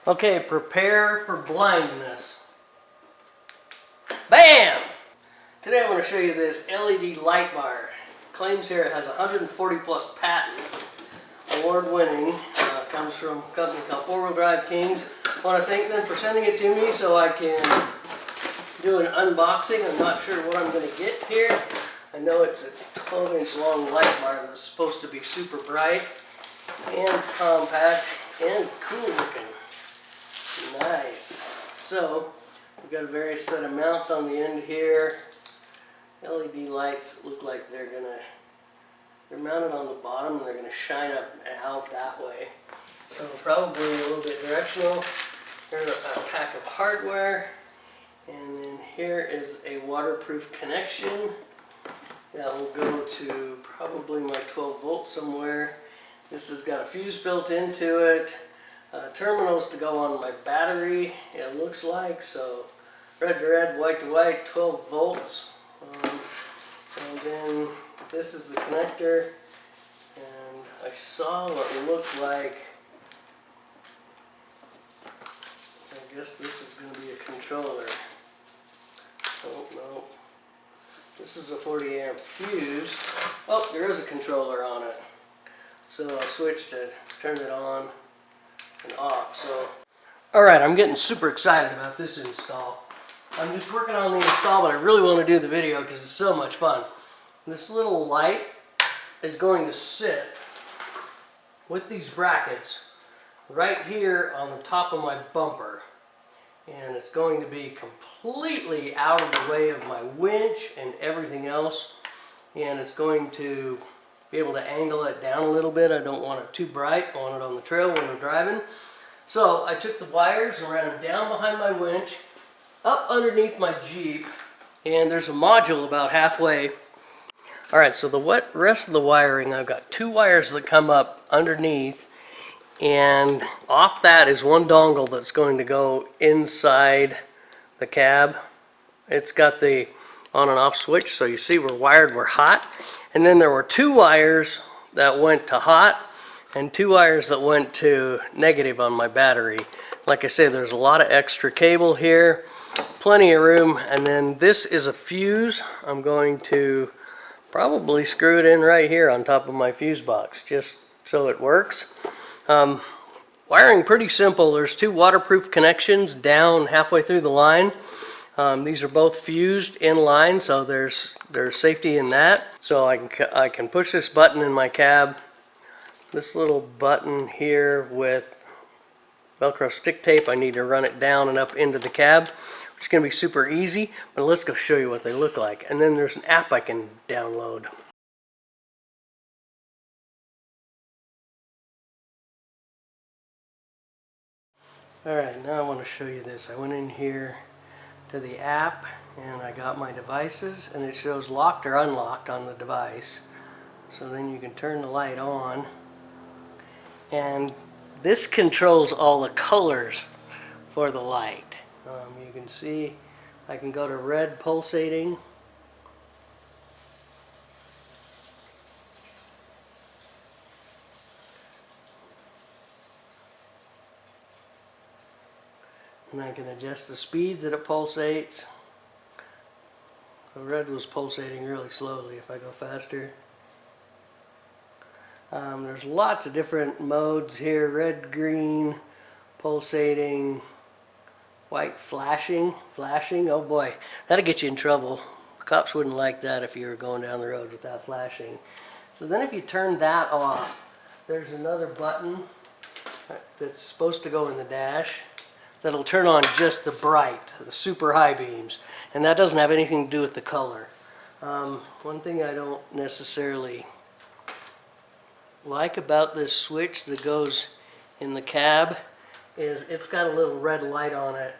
Okay, prepare for blindness. Bam! Today I'm going to show you this LED light bar. Claims here it has 140 plus patents. Award-winning. Comes from a company called 4-Wheel Drive Kings. I want to thank them for sending it to me so I can do an unboxing. I'm not sure what I'm going to get here. I know it's a 12-inch long light bar that's supposed to be super bright and compact and cool looking. Nice. So we've got a various set of mounts on the end here. LED lights look like they're mounted on the bottom and they're gonna shine up out that way. So probably a little bit directional. Here's a pack of hardware, and then here is a waterproof connection that will go to probably my 12 volts somewhere. This has got a fuse built into it. Terminals to go on my battery, it looks like. So red to red, white to white, 12 volts. And then this is the connector. And I saw what looked like, I guess this is going to be a controller. Oh no. This is a 40 amp fuse. Oh, there is a controller on it. So I switched it, turned it on and off. So, alright, I'm getting super excited about this install. I'm just working on the install, but I really want to do the video because it's so much fun. This little light is going to sit with these brackets right here on the top of my bumper. And it's going to be completely out of the way of my winch and everything else. And it's going to be able to angle it down a little bit. I don't want it too bright. I want it on the trail when we're driving. So I took the wires and ran them down behind my winch, up underneath my Jeep, and there's a module about halfway. Alright, so the rest of the wiring, I've got two wires that come up underneath, and off that is one dongle that's going to go inside the cab. It's got the on and off switch, so you see we're hot. And then there were two wires that went to hot and two wires that went to negative on my battery. Like I said, there's a lot of extra cable here, plenty of room. And then this is a fuse. I'm going to probably screw it in right here on top of my fuse box just so it works. Wiring pretty simple. There's two waterproof connections down halfway through the line. These are both fused in line, so there's safety in that. So I can push this button in my cab. This little button here with Velcro stick tape, I need to run it down and up into the cab. It's going to be super easy, but let's go show you what they look like. And then there's an app I can download. Alright, now I want to show you this. I went in here to the app and I got my devices, and it shows locked or unlocked on the device. So then you can turn the light on, and this controls all the colors for the light. You can see I can go to red pulsating, and I can adjust the speed that it pulsates. The red was pulsating really slowly. If I go faster, there's lots of different modes here: red, green, pulsating, white, flashing. Oh boy, that'll get you in trouble. Cops wouldn't like that if you were going down the road without flashing. So then if you turn that off, there's another button that's supposed to go in the dash that'll turn on just the bright, the super high beams, and that doesn't have anything to do with the color. One thing I don't necessarily like about this switch that goes in the cab is it's got a little red light on it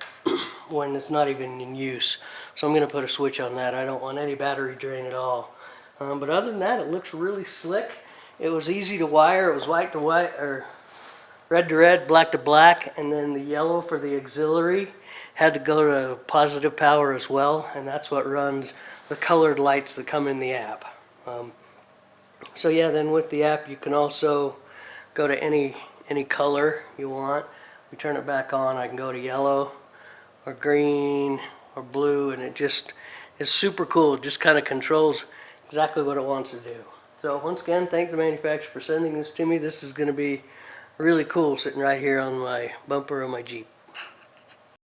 when it's not even in use. So I'm going to put a switch on that. I don't want any battery drain at all. But other than that, it looks really slick. It was easy to wire. It was white to white, or red to red, black to black, and then the yellow for the auxiliary had to go to positive power as well, and that's what runs the colored lights that come in the app. So yeah, then with the app you can also go to any color you want. We turn it back on, I can go to yellow or green or blue, and it just is super cool. It just kind of controls exactly what it wants to do. So once again, thank the manufacturer for sending this to me. This is going to be really cool sitting right here on my bumper of my Jeep.